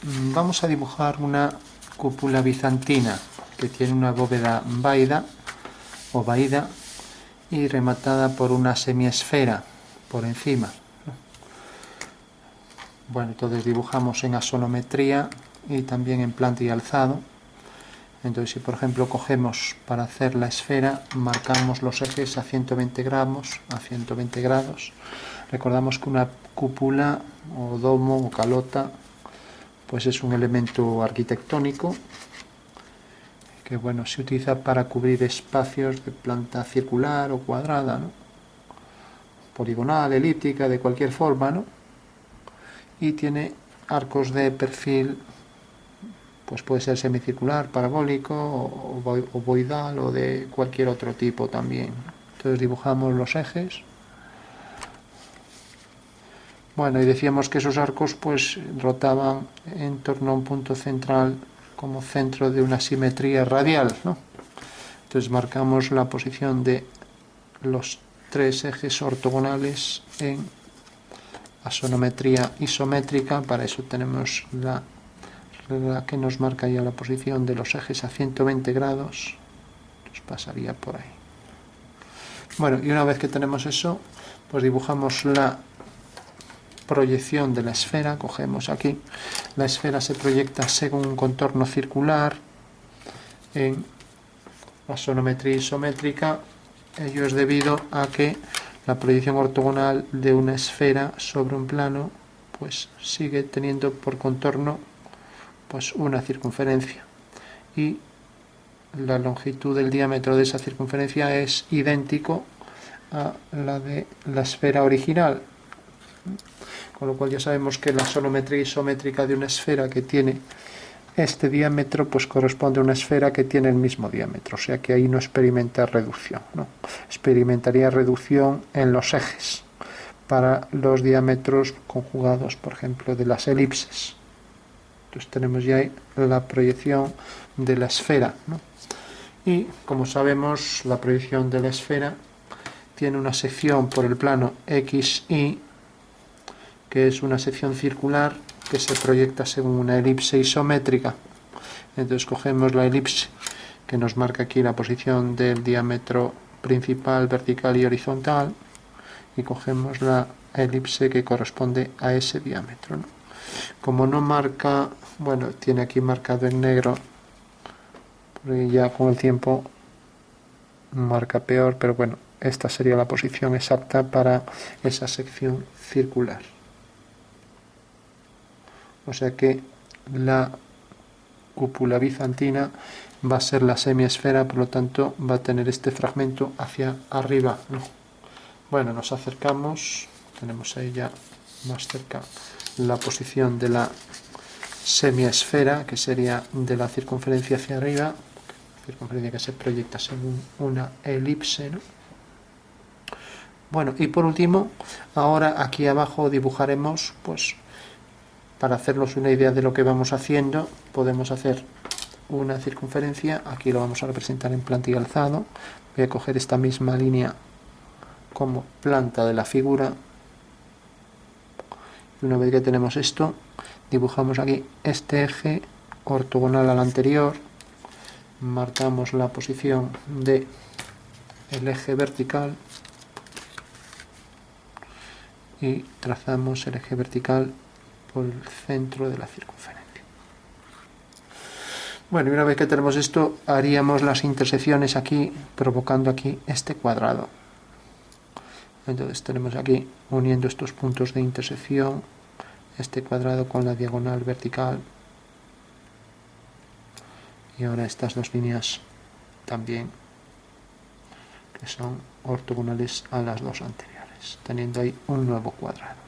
vamos a dibujar una cúpula bizantina que tiene una bóveda vaída o vaída y rematada por una semiesfera por encima. Bueno, entonces dibujamos en axonometría y también en planta y alzado. Entonces, si por ejemplo cogemos para hacer la esfera, marcamos los ejes a 120 grados. Recordamos que una cúpula o domo o calota pues es un elemento arquitectónico que bueno, se utiliza para cubrir espacios de planta circular o cuadrada, ¿no? Poligonal, elíptica, de cualquier forma, ¿no? Y tiene arcos de perfil, pues puede ser semicircular, parabólico o ovoidal o de cualquier otro tipo también. Entonces dibujamos los ejes. Bueno, y decíamos que esos arcos pues rotaban en torno a un punto central como centro de una simetría radial, ¿no? Entonces marcamos la posición de los tres ejes ortogonales en axonometría isométrica. Para eso tenemos la que nos marca ya la posición de los ejes a 120 grados. Entonces pasaría por ahí. Bueno, y una vez que tenemos eso, pues dibujamos la proyección de la esfera. Cogemos aquí, la esfera se proyecta según un contorno circular en axonometría isométrica. Ello es debido a que la proyección ortogonal de una esfera sobre un plano pues sigue teniendo por contorno pues una circunferencia y la longitud del diámetro de esa circunferencia es idéntico a la de la esfera original, con lo cual ya sabemos que la axonometría isométrica de una esfera que tiene este diámetro pues corresponde a una esfera que tiene el mismo diámetro, o sea que ahí no experimenta reducción, ¿no? Experimentaría reducción en los ejes para los diámetros conjugados, por ejemplo, de las elipses. Entonces tenemos ya ahí la proyección de la esfera, ¿no? Y como sabemos, la proyección de la esfera tiene una sección por el plano XY, que es una sección circular que se proyecta según una elipse isométrica. Entonces cogemos la elipse que nos marca aquí la posición del diámetro principal, vertical y horizontal, y cogemos la elipse que corresponde a ese diámetro, ¿no? Como no marca, bueno, tiene aquí marcado en negro, porque ya con el tiempo marca peor, pero bueno, esta sería la posición exacta para esa sección circular. O sea que la cúpula bizantina va a ser la semiesfera, por lo tanto va a tener este fragmento hacia arriba, ¿no? Bueno, nos acercamos, tenemos ahí ya más cerca la posición de la semiesfera, que sería de la circunferencia hacia arriba, circunferencia que se proyecta según una elipse, ¿no? Bueno, y por último, ahora aquí abajo dibujaremos, pues, para hacernos una idea de lo que vamos haciendo, podemos hacer una circunferencia. Aquí lo vamos a representar en planta y alzado. Voy a coger esta misma línea como planta de la figura. Y una vez que tenemos esto, dibujamos aquí este eje ortogonal al anterior. Marcamos la posición del eje vertical y trazamos el eje vertical por el centro de la circunferencia. Bueno, y una vez que tenemos esto, haríamos las intersecciones aquí, provocando aquí este cuadrado. Entonces tenemos aquí, uniendo estos puntos de intersección, este cuadrado con la diagonal vertical. Y ahora estas dos líneas también, que son ortogonales a las dos anteriores, teniendo ahí un nuevo cuadrado.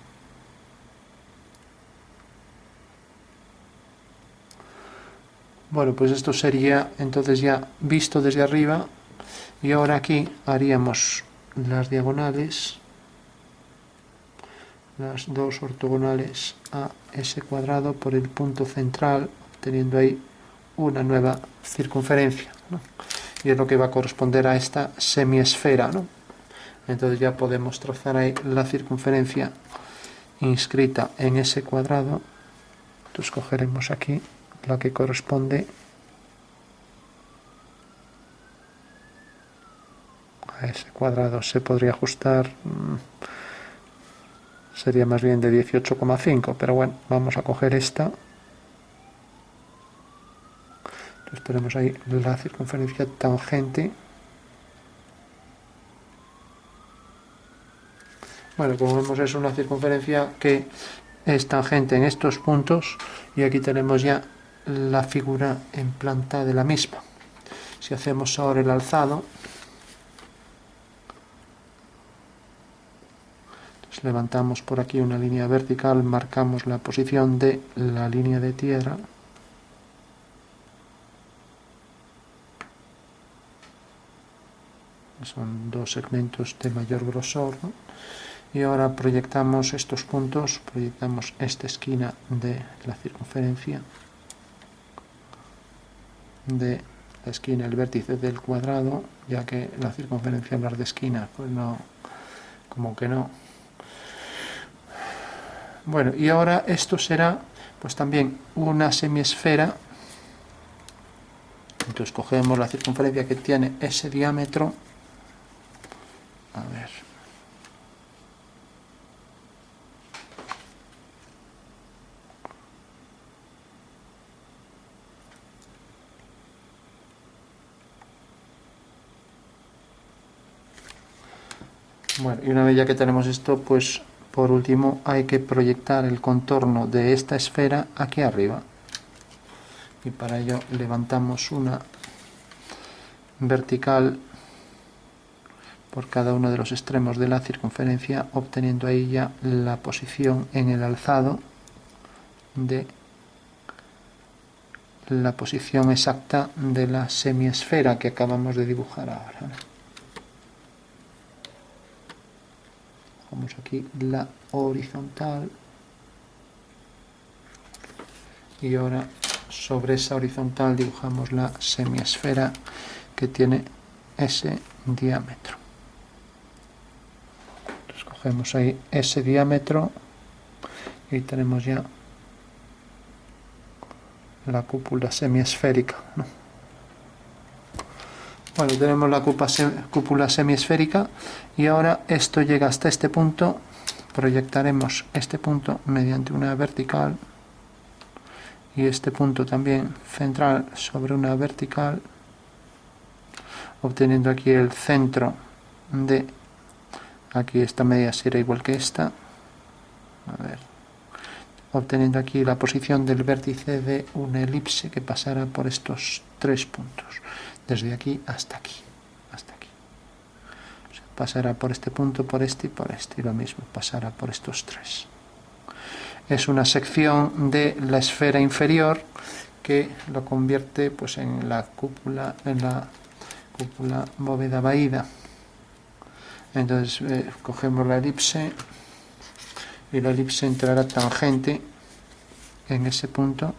Bueno, pues esto sería entonces ya visto desde arriba, y ahora aquí haríamos las diagonales, las dos ortogonales a ese cuadrado por el punto central, teniendo ahí una nueva circunferencia, ¿no? Y es lo que va a corresponder a esta semiesfera, ¿no? Entonces ya podemos trazar ahí la circunferencia inscrita en ese cuadrado Entonces cogeremos aquí la que corresponde a ese cuadrado. Se podría ajustar, sería más bien de 18,5, pero bueno, vamos a coger esta. Entonces tenemos ahí la circunferencia tangente. Bueno, como vemos, es una circunferencia que es tangente en estos puntos, y aquí tenemos ya la figura en planta de la misma. Si hacemos ahora el alzado, entonces levantamos por aquí una línea vertical, marcamos la posición de la línea de tierra, son dos segmentos de mayor grosor, ¿no? Y ahora proyectamos estos puntos, proyectamos esta esquina de la circunferencia, de la esquina, el vértice del cuadrado, ya que la circunferencia, hablar de esquinas, pues no, como que no. Bueno, y ahora esto será pues también una semiesfera. Entonces cogemos la circunferencia que tiene ese diámetro. A ver. Bueno, y una vez ya que tenemos esto, pues por último hay que proyectar el contorno de esta esfera aquí arriba. Y para ello levantamos una vertical por cada uno de los extremos de la circunferencia, obteniendo ahí ya la posición en el alzado de la posición exacta de la semiesfera que acabamos de dibujar ahora. Vamos aquí la horizontal, y ahora sobre esa horizontal dibujamos la semiesfera que tiene ese diámetro. Entonces cogemos ahí ese diámetro y tenemos ya la cúpula semiesférica, ¿no? Bueno, tenemos la cúpula semiesférica, y ahora esto llega hasta este punto. Proyectaremos este punto mediante una vertical, y este punto también central sobre una vertical, obteniendo aquí el centro de aquí. Esta medida será igual que esta. A ver, obteniendo aquí la posición del vértice de una elipse que pasará por estos tres puntos, desde aquí hasta aquí, hasta aquí. O sea, pasará por este punto, por este y por este, y lo mismo, pasará por estos tres. Es una sección de la esfera inferior que lo convierte pues en la cúpula bóveda vaída. Entonces cogemos la elipse, y la elipse entrará tangente en ese punto.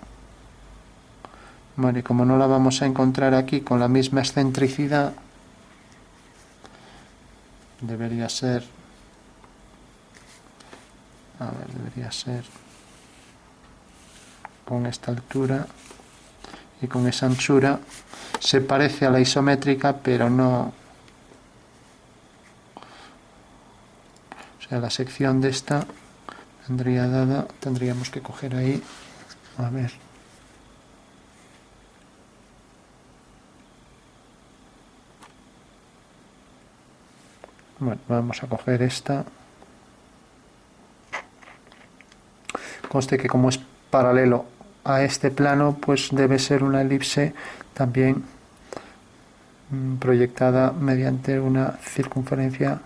Bueno, y como no la vamos a encontrar aquí con la misma excentricidad, debería ser, a ver, debería ser con esta altura y con esa anchura. Se parece a la isométrica, pero no. O sea, la sección de esta vendría dada, tendríamos que coger ahí, a ver, bueno, vamos a coger esta. Conste que como es paralelo a este plano, pues debe ser una elipse también proyectada mediante una circunferencia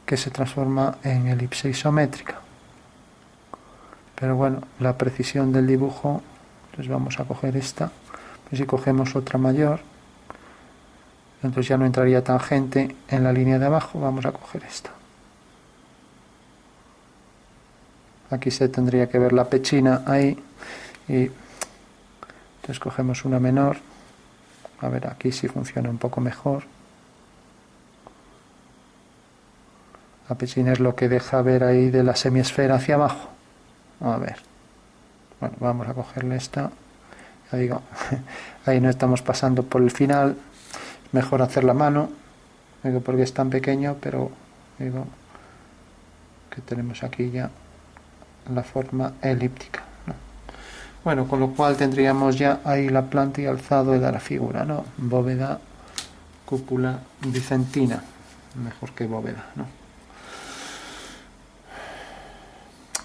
que se transforma en elipse isométrica. Pero bueno, la precisión del dibujo, pues vamos a coger esta. Pues si cogemos otra mayor, entonces ya no entraría tangente en la línea de abajo. Vamos a coger esta. Aquí se tendría que ver la pechina ahí, y entonces cogemos una menor. A ver, aquí sí funciona un poco mejor. La pechina es lo que deja ver ahí de la semiesfera hacia abajo. A ver. Bueno, vamos a cogerle esta. Ya digo, ahí no estamos pasando por el final. Mejor hacer la mano, digo, porque es tan pequeño, pero digo que tenemos aquí ya la forma elíptica, ¿no? Bueno, con lo cual tendríamos ya ahí la planta y alzado de la figura, ¿no? Bóveda, cúpula bizantina, mejor que bóveda, ¿no?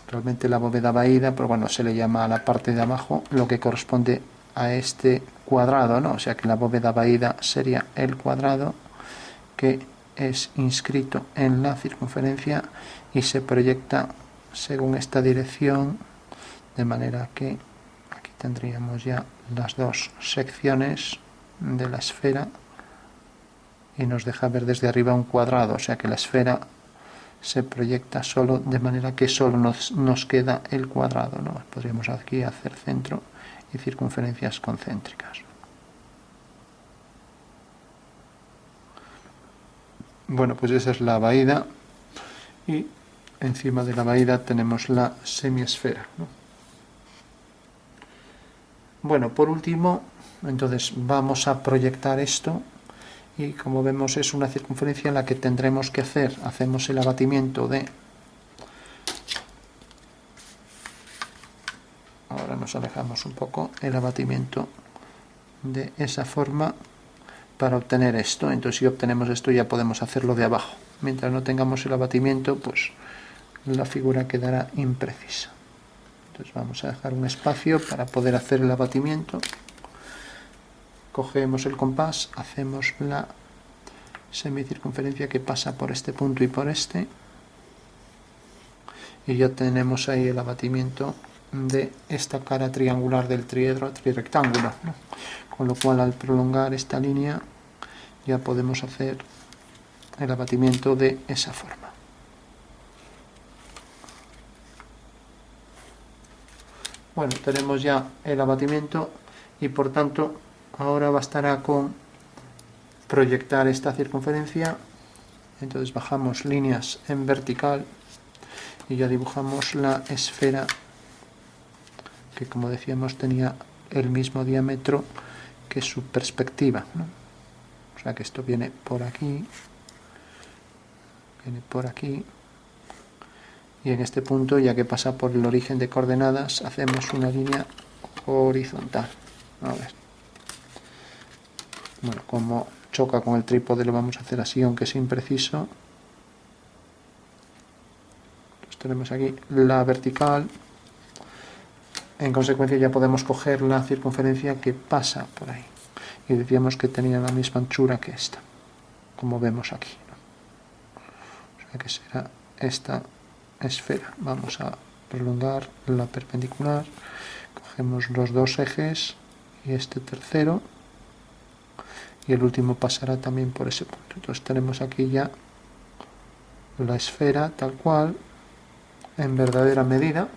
Realmente la bóveda vaída, pero bueno, se le llama a la parte de abajo lo que corresponde a este cuadrado, ¿no? O sea que la bóveda vaída sería el cuadrado que es inscrito en la circunferencia y se proyecta según esta dirección, de manera que aquí tendríamos ya las dos secciones de la esfera y nos deja ver desde arriba un cuadrado, o sea que la esfera se proyecta solo, de manera que solo nos queda el cuadrado, ¿no? Podríamos aquí hacer centro y circunferencias concéntricas. Bueno, pues esa es la vaída y encima de la vaída tenemos la semiesfera, ¿no? Bueno, por último, entonces vamos a proyectar esto y como vemos es una circunferencia en la que tendremos que hacemos el abatimiento de, ahora nos alejamos un poco, el abatimiento de esa forma para obtener esto. Entonces si obtenemos esto ya podemos hacerlo de abajo. Mientras no tengamos el abatimiento, pues la figura quedará imprecisa. Entonces vamos a dejar un espacio para poder hacer el abatimiento. Cogemos el compás, hacemos la semicircunferencia que pasa por este punto y por este, y ya tenemos ahí el abatimiento de esta cara triangular del triedro trirectángulo, ¿no? Con lo cual al prolongar esta línea ya podemos hacer el abatimiento de esa forma. Bueno, tenemos ya el abatimiento y por tanto ahora bastará con proyectar esta circunferencia. Entonces bajamos líneas en vertical y ya dibujamos la esfera que, como decíamos, tenía el mismo diámetro que su perspectiva, ¿no? O sea que esto viene por aquí, y en este punto, ya que pasa por el origen de coordenadas, hacemos una línea horizontal. A ver. Bueno, como choca con el trípode lo vamos a hacer así, aunque es impreciso. Entonces tenemos aquí la vertical. En consecuencia ya podemos coger la circunferencia que pasa por ahí. Y decíamos que tenía la misma anchura que esta, como vemos aquí, ¿no? O sea que será esta esfera. Vamos a prolongar la perpendicular. Cogemos los dos ejes y este tercero. Y el último pasará también por ese punto. Entonces tenemos aquí ya la esfera tal cual, en verdadera medida,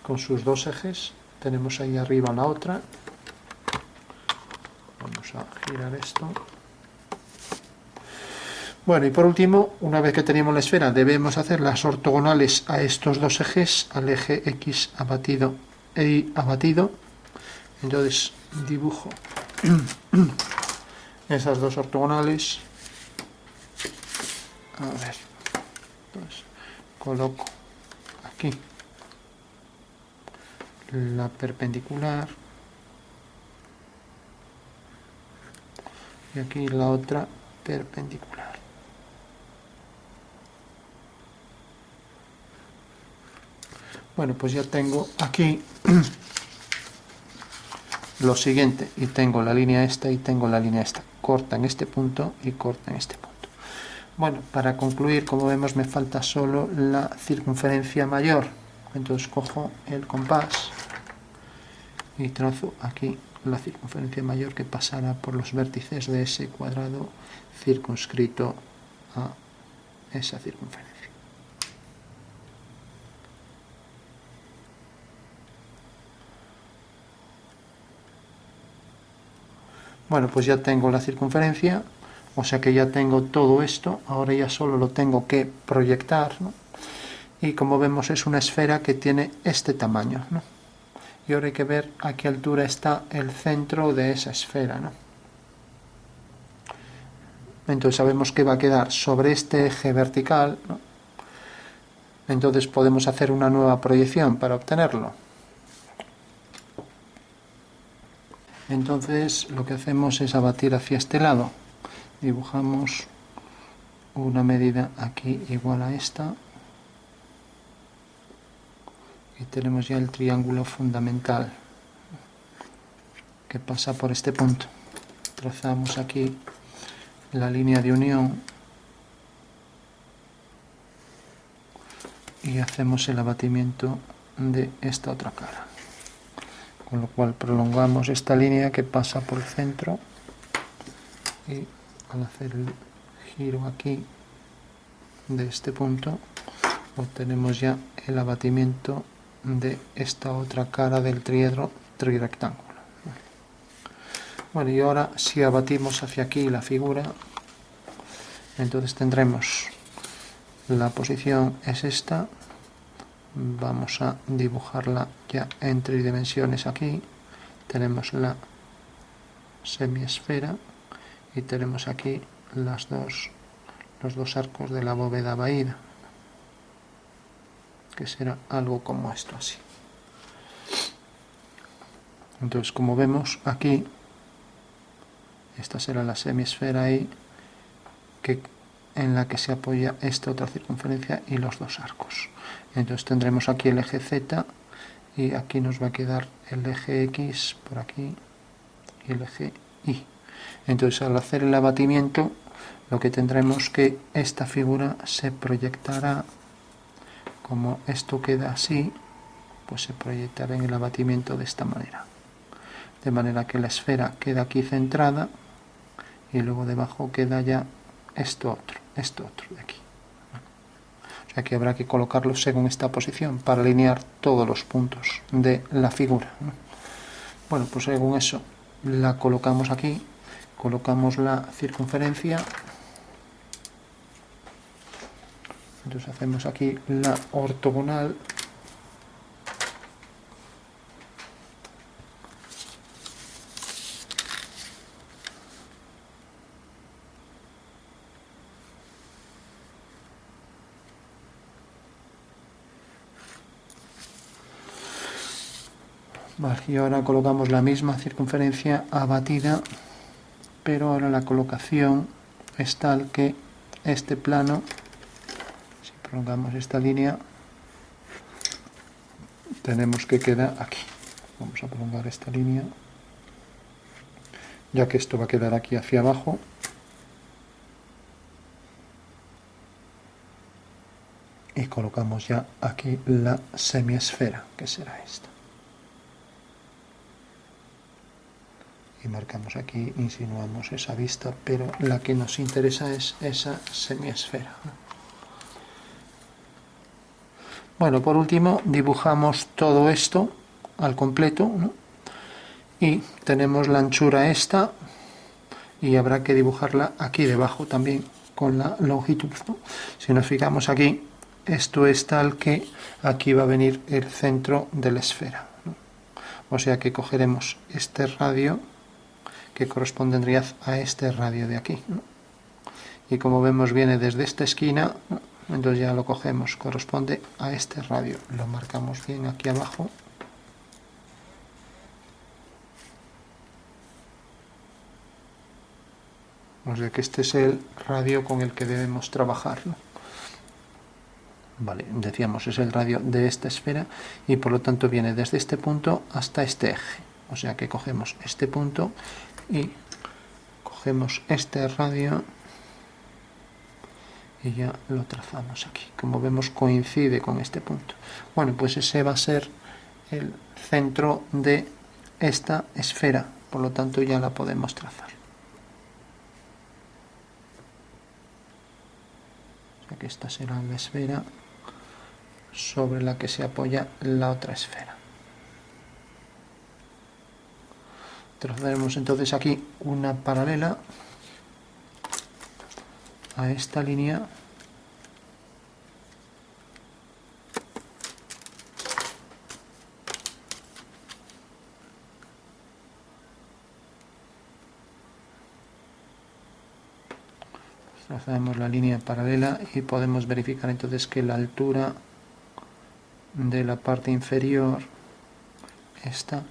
con sus dos ejes. Tenemos ahí arriba la otra. Vamos a girar esto. Bueno, y por último, una vez que tenemos la esfera, debemos hacer las ortogonales a estos dos ejes, al eje X abatido e Y abatido. Entonces dibujo esas dos ortogonales. A ver, entonces coloco aquí la perpendicular y aquí la otra perpendicular. Bueno, pues ya tengo aquí lo siguiente, y tengo la línea esta y tengo la línea esta, corta en este punto y corta en este punto. Bueno, para concluir, como vemos, me falta solo la circunferencia mayor. Entonces cojo el compás y trazo aquí la circunferencia mayor que pasará por los vértices de ese cuadrado circunscrito a esa circunferencia. Bueno, pues ya tengo la circunferencia, o sea que ya tengo todo esto. Ahora ya solo lo tengo que proyectar, ¿no? Y como vemos es una esfera que tiene este tamaño, ¿no? y ahora hay que ver a qué altura está el centro de esa esfera, ¿no? Entonces sabemos que va a quedar sobre este eje vertical, ¿no? Entonces podemos hacer una nueva proyección para obtenerlo. Entonces lo que hacemos es abatir hacia este lado. Dibujamos una medida aquí igual a esta. Y tenemos ya el triángulo fundamental que pasa por este punto. Trazamos aquí la línea de unión y hacemos el abatimiento de esta otra cara. Con lo cual prolongamos esta línea que pasa por el centro y al hacer el giro aquí de este punto obtenemos ya el abatimiento de esta otra cara del trirectángulo. Bueno, y ahora si abatimos hacia aquí la figura, entonces tendremos la posición es esta. Vamos a dibujarla ya en tridimensiones aquí. Tenemos la semiesfera y tenemos aquí los dos arcos de la bóveda vaída, que será algo como esto así. Entonces, como vemos aquí, esta será la semiesfera ahí, en la que se apoya esta otra circunferencia y los dos arcos. Entonces tendremos aquí el eje Z y aquí nos va a quedar el eje X por aquí y el eje Y. Entonces al hacer el abatimiento lo que tendremos que esta figura se proyectará, como esto queda así, pues se proyectará en el abatimiento de esta manera. De manera que la esfera queda aquí centrada y luego debajo queda ya esto otro de aquí. O sea que habrá que colocarlo según esta posición para alinear todos los puntos de la figura. Bueno, pues según eso la colocamos aquí, colocamos la circunferencia, entonces hacemos aquí la ortogonal. Vale, y ahora colocamos la misma circunferencia abatida, pero ahora la colocación es tal que este plano, si prolongamos esta línea, tenemos que quedar aquí. Vamos a prolongar esta línea, ya que esto va a quedar aquí hacia abajo. Y colocamos ya aquí la semiesfera, que será esta. Y marcamos aquí, insinuamos esa vista, pero la que nos interesa es esa semiesfera. Bueno, por último dibujamos todo esto al completo, ¿no? Y tenemos la anchura esta y habrá que dibujarla aquí debajo también con la longitud, ¿no? Si nos fijamos aquí, esto es tal que aquí va a venir el centro de la esfera, ¿no? O sea que cogeremos este radio que correspondería a este radio de aquí, ¿no? Y como vemos viene desde esta esquina, ¿no? Entonces ya lo cogemos, corresponde a este radio, lo marcamos bien aquí abajo. O sea que este es el radio con el que debemos trabajar, ¿no? Vale, decíamos, es el radio de esta esfera y por lo tanto viene desde este punto hasta este eje. O sea que cogemos este punto y cogemos este radio y ya lo trazamos aquí. Como vemos coincide con este punto. Bueno, pues ese va a ser el centro de esta esfera, por lo tanto ya la podemos trazar. O sea que esta será la esfera sobre la que se apoya la otra esfera. Trazaremos entonces aquí una paralela a esta línea trazamos la línea paralela y podemos verificar entonces que la altura de la parte inferior esta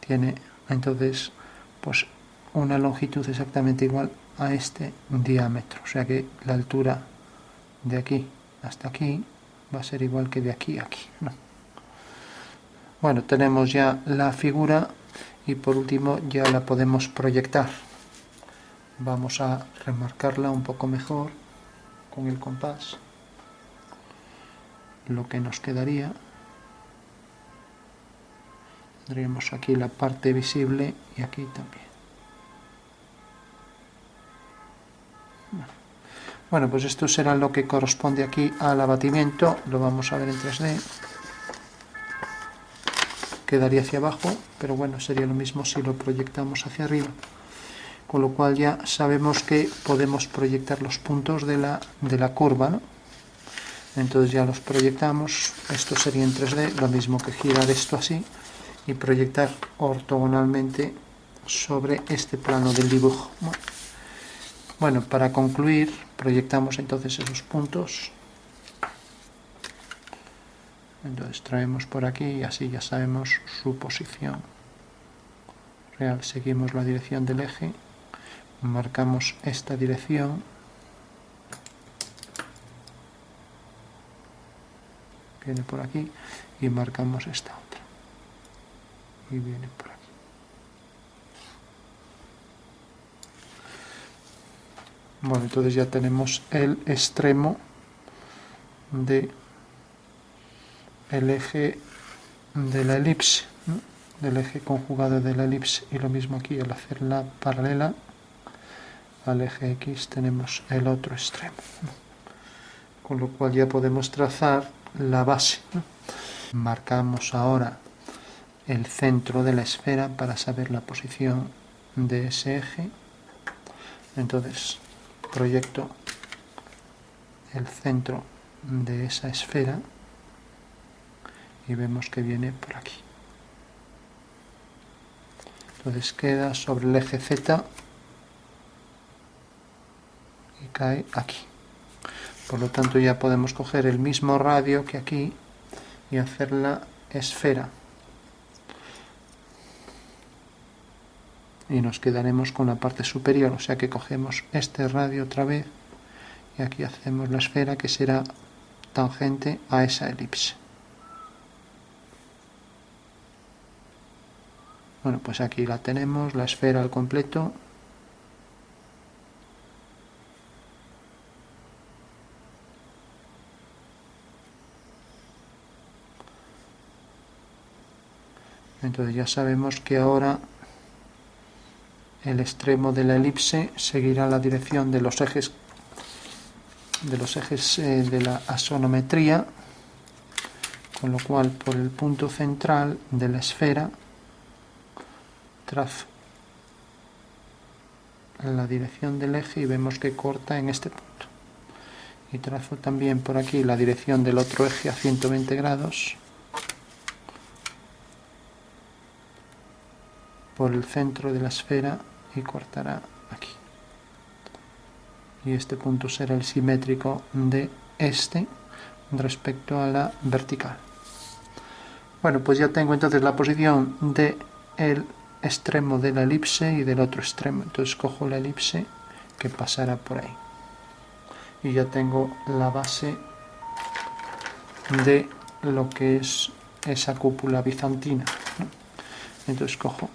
tiene entonces pues una longitud exactamente igual a este diámetro, o sea que la altura de aquí hasta aquí va a ser igual que de aquí a aquí, ¿no? Bueno, tenemos ya la figura y por último ya la podemos proyectar. Vamos a remarcarla un poco mejor con el compás, lo que nos quedaría. Tendríamos aquí la parte visible y aquí también. Bueno, pues esto será lo que corresponde aquí al abatimiento. Lo vamos a ver en 3D. Quedaría hacia abajo, pero bueno, sería lo mismo si lo proyectamos hacia arriba. Con lo cual ya sabemos que podemos proyectar los puntos de la curva, ¿no? Entonces ya los proyectamos. Esto sería en 3D, lo mismo que girar esto así y proyectar ortogonalmente sobre este plano del dibujo. Bueno, para concluir, proyectamos entonces esos puntos. Entonces traemos por aquí y así ya sabemos su posición real. Seguimos la dirección del eje, marcamos esta dirección, viene por aquí, y marcamos esta otra, y viene por aquí. Bueno, entonces ya tenemos el extremo de el eje de la elipse, ¿no? Del eje conjugado de la elipse, y lo mismo aquí al hacer la paralela al eje X tenemos el otro extremo, ¿no? Con lo cual ya podemos trazar la base, ¿no? Marcamos ahora el centro de la esfera para saber la posición de ese eje. Entonces proyecto el centro de esa esfera y vemos que viene por aquí. Entonces queda sobre el eje Z y cae aquí. Por lo tanto ya podemos coger el mismo radio que aquí y hacer la esfera. Y nos quedaremos con la parte superior, o sea que cogemos este radio otra vez y aquí hacemos la esfera que será tangente a esa elipse. Bueno, pues aquí la tenemos, la esfera al completo. Entonces ya sabemos que ahora el extremo de la elipse seguirá la dirección de los ejes de la axonometría, con lo cual por el punto central de la esfera trazo la dirección del eje y vemos que corta en este punto. Y trazo también por aquí la dirección del otro eje a 120 grados por el centro de la esfera y cortará aquí. Y este punto será el simétrico de este respecto a la vertical. Bueno, pues ya tengo entonces la posición del extremo de la elipse y del otro extremo. Entonces cojo la elipse que pasará por ahí. Y ya tengo la base de lo que es esa cúpula bizantina, ¿no? Entonces cojo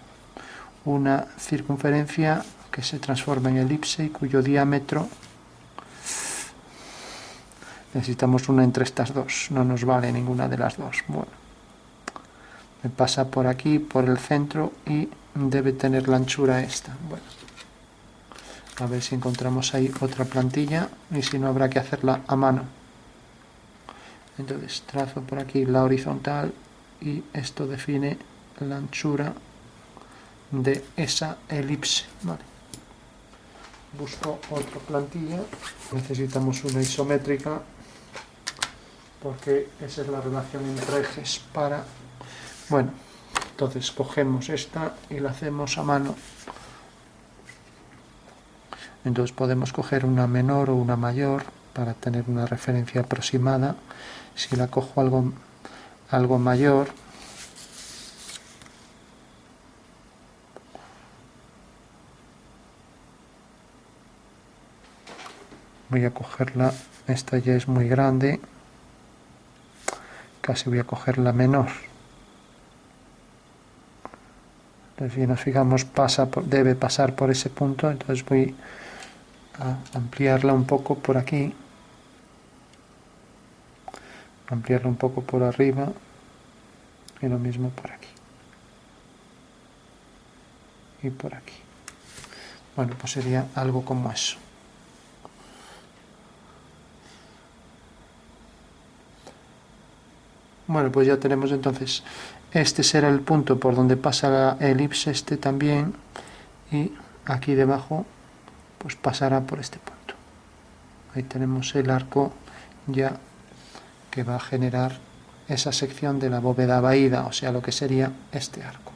una circunferencia que se transforma en elipse y cuyo diámetro necesitamos una entre estas dos, no nos vale ninguna de las dos. Bueno, me pasa por aquí, por el centro, y debe tener la anchura esta. Bueno, a ver si encontramos ahí otra plantilla y si no habrá que hacerla a mano. Entonces trazo por aquí la horizontal y esto define la anchura de esa elipse. Vale. Busco otra plantilla, necesitamos una isométrica porque esa es la relación entre ejes para... Bueno, entonces cogemos esta y la hacemos a mano. Entonces podemos coger una menor o una mayor para tener una referencia aproximada. Si la cojo algo mayor, voy a cogerla, esta ya es muy grande, casi voy a coger la menor. Entonces, si nos fijamos, debe pasar por ese punto, entonces voy a ampliarla un poco por aquí, ampliarla un poco por arriba y lo mismo por aquí y por aquí. Bueno, pues sería algo como eso. Bueno, pues ya tenemos entonces, este será el punto por donde pasa la elipse, este también, y aquí debajo pues pasará por este punto. Ahí tenemos el arco ya que va a generar esa sección de la bóveda vaída, o sea, lo que sería este arco.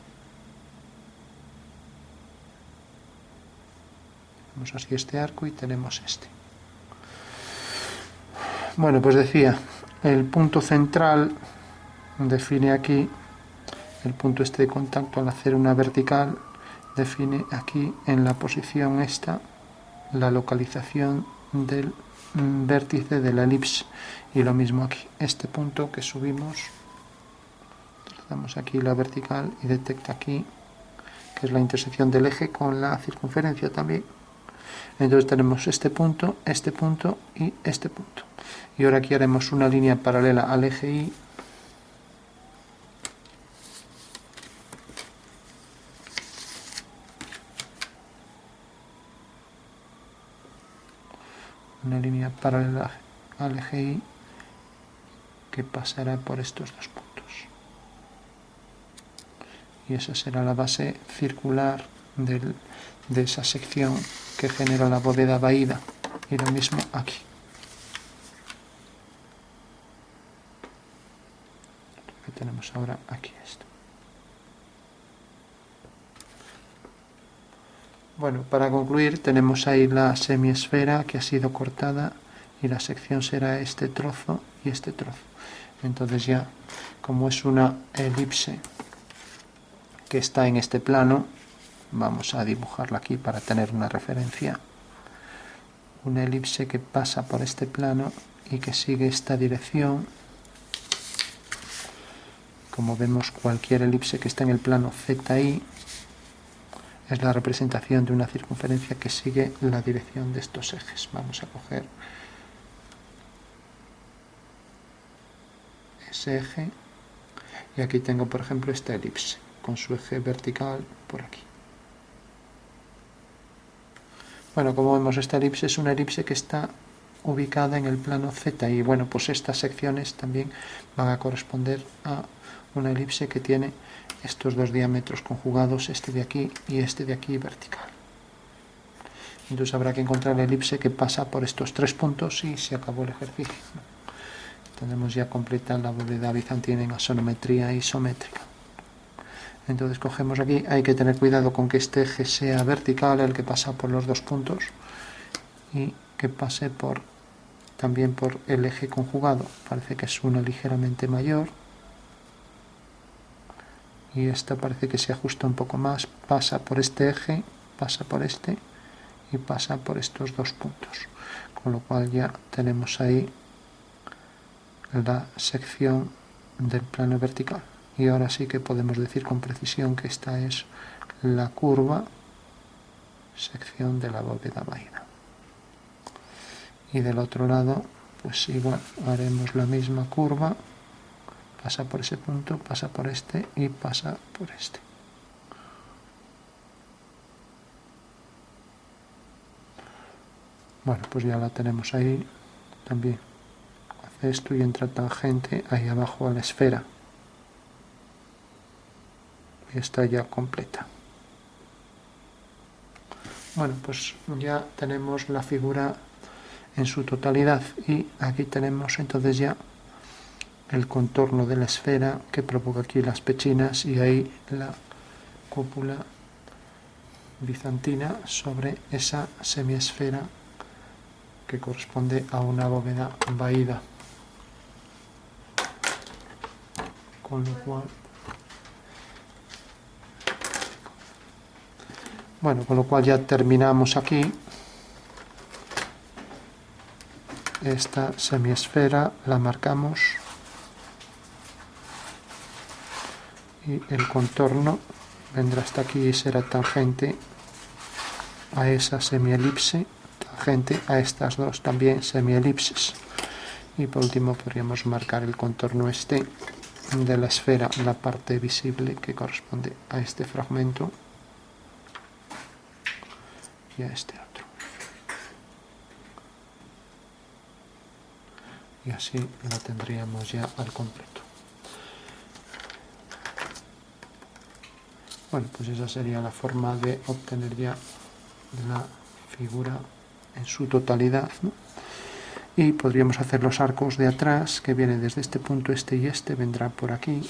Tenemos así este arco y tenemos este. Bueno, pues decía, el punto central define aquí el punto este de contacto al hacer una vertical, define aquí en la posición esta la localización del vértice de la elipse, y lo mismo aquí, este punto que subimos, trazamos aquí la vertical y detecta aquí que es la intersección del eje con la circunferencia también. Entonces tenemos este punto y este punto, y ahora aquí haremos una línea paralela al eje Y, una línea paralela al eje Y que pasará por estos dos puntos, y esa será la base circular de esa sección que genera la bóveda vaída, y lo mismo aquí. Que tenemos ahora aquí esto. Bueno, para concluir tenemos ahí la semiesfera que ha sido cortada, y la sección será este trozo y este trozo. Entonces ya, como es una elipse que está en este plano, vamos a dibujarla aquí para tener una referencia. Una elipse que pasa por este plano y que sigue esta dirección. Como vemos, cualquier elipse que está en el plano ZI es la representación de una circunferencia que sigue la dirección de estos ejes. Vamos a coger ese eje, y aquí tengo, por ejemplo, esta elipse con su eje vertical por aquí. Bueno, como vemos, esta elipse es una elipse que está ubicada en el plano Z, y bueno, pues estas secciones también van a corresponder a una elipse que tiene estos dos diámetros conjugados, este de aquí y este de aquí vertical. Entonces habrá que encontrar la elipse que pasa por estos tres puntos y se acabó el ejercicio. Tenemos ya completa la bóveda bizantina en asonometría isométrica. Entonces cogemos aquí, hay que tener cuidado con que este eje sea vertical, el que pasa por los dos puntos, y que pase también por el eje conjugado. Parece que es uno ligeramente mayor, y esta parece que se ajusta un poco más, pasa por este eje, pasa por este y pasa por estos dos puntos, con lo cual ya tenemos ahí la sección del plano vertical. Y ahora sí que podemos decir con precisión que esta es la curva, sección de la bóveda vaída. Y del otro lado, pues igual, haremos la misma curva, pasa por ese punto, pasa por este y pasa por este. Bueno, pues ya la tenemos ahí también. Hace esto y entra tangente ahí abajo a la esfera. Y está ya completa. Bueno, pues ya tenemos la figura en su totalidad, y aquí tenemos entonces ya el contorno de la esfera que provoca aquí las pechinas, y ahí la cúpula bizantina sobre esa semiesfera que corresponde a una bóveda vaída. Con lo cual, ya terminamos aquí esta semiesfera, la marcamos y el contorno vendrá hasta aquí y será tangente a esa semielipse, tangente a estas dos también semielipses. Y por último podríamos marcar el contorno este de la esfera, la parte visible que corresponde a este fragmento y a este otro. Y así la tendríamos ya al completo. Bueno, pues esa sería la forma de obtener ya la figura en su totalidad, ¿no? Y podríamos hacer los arcos de atrás, que vienen desde este punto, este y este, vendrá por aquí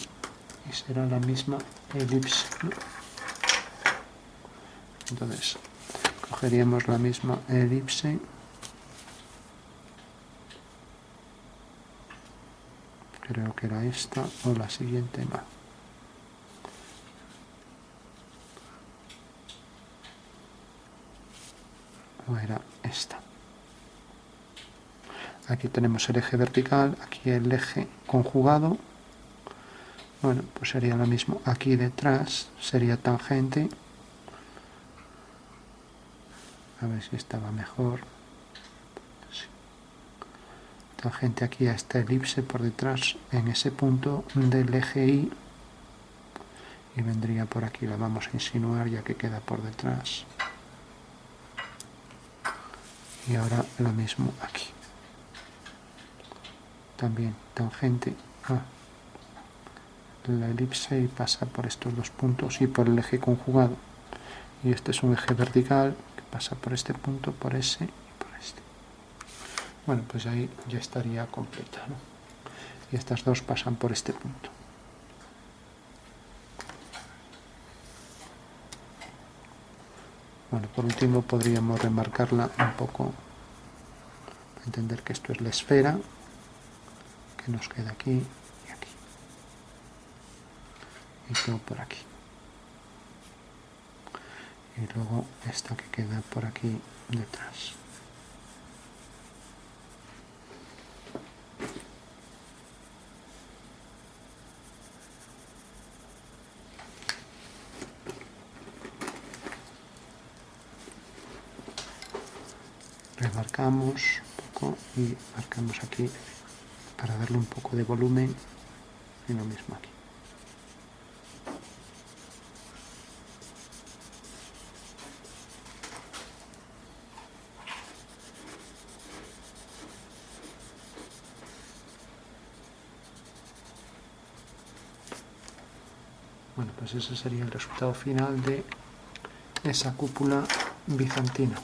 y será la misma elipse, ¿no? Entonces, cogeríamos la misma elipse, creo que era esta o la siguiente, no. O era esta. Aquí tenemos el eje vertical, aquí el eje conjugado. Bueno, pues sería lo mismo. Aquí detrás sería tangente. A ver si estaba mejor. Sí. Tangente aquí a esta elipse por detrás en ese punto del eje Y. Y vendría por aquí, la vamos a insinuar ya que queda por detrás. Y ahora lo mismo aquí. También tangente a la elipse y pasa por estos dos puntos y por el eje conjugado. Y este es un eje vertical que pasa por este punto, por ese y por este. Bueno, pues ahí ya estaría completa, ¿no? Y estas dos pasan por este punto. Bueno, por último podríamos remarcarla un poco, para entender que esto es la esfera, que nos queda aquí y aquí. Y todo por aquí. Y luego esta que queda por aquí detrás. Remarcamos un poco y marcamos aquí para darle un poco de volumen y lo mismo aquí. Bueno, pues ese sería el resultado final de esa cúpula bizantina.